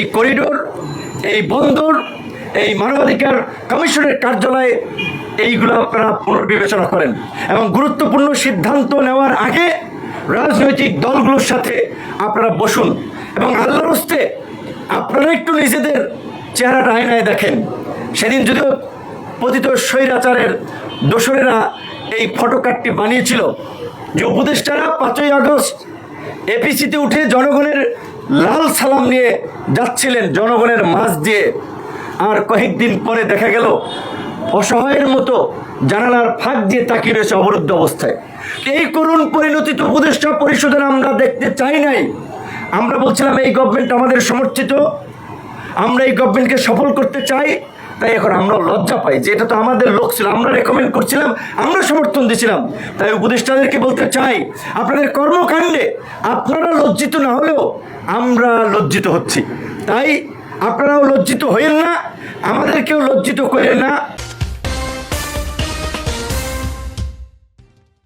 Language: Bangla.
এই করিডোর, এই বন্দর, এই মানবাধিকার কমিশনের কার্যালয়ে এইগুলো আপনারা পুনর্বিবেচনা করেন এবং গুরুত্বপূর্ণ সিদ্ধান্ত নেওয়ার আগে রাজনৈতিক দলগুলোর সাথে আপনারা বসুন এবং আল্লাহর হস্তে আপনারা একটু নিজেদের চেহারাটা আয়নায় দেখেন। সেদিন যদিও পতিত স্বৈরাচারের দোসরেরা এই ফটোকার্ডটি বানিয়েছিল যে উপদেষ্টারা 5ই আগস্ট এপিসিতে উঠে জনগণের লাল সালাম নিয়ে যাচ্ছিলেন জনগণের মাঝ দিয়ে, আর কয়েকদিন পরে দেখা গেল অসহায়ের মতো জানালার ফাঁক দিয়ে তাকিয়ে রয়েছে অবরুদ্ধ অবস্থায়। এই করুণ পরিণতি তো উপদেষ্টা পরিষদের আমরা দেখতে চাই নাই। আমরা বলছিলাম এই গভর্নমেন্ট আমাদের সমর্থিত, আমরা এই গভর্নমেন্টকে সফল করতে চাই। তাই এখন আমরা লজ্জা পাই যে এটা তো আমাদের লোক ছিল, আমরা রেকমেন্ড করছিলাম, আমরা সমর্থন দিয়েছিলাম। তাই উপদেষ্টাদেরকে বলতে চাই, আপনাদের কর্মকাণ্ডে আপনারা লজ্জিত না হলেও আমরা লজ্জিত হচ্ছি। তাই আপনারাও লজ্জিত হইেন না, আমাদেরকেও লজ্জিত করেন না।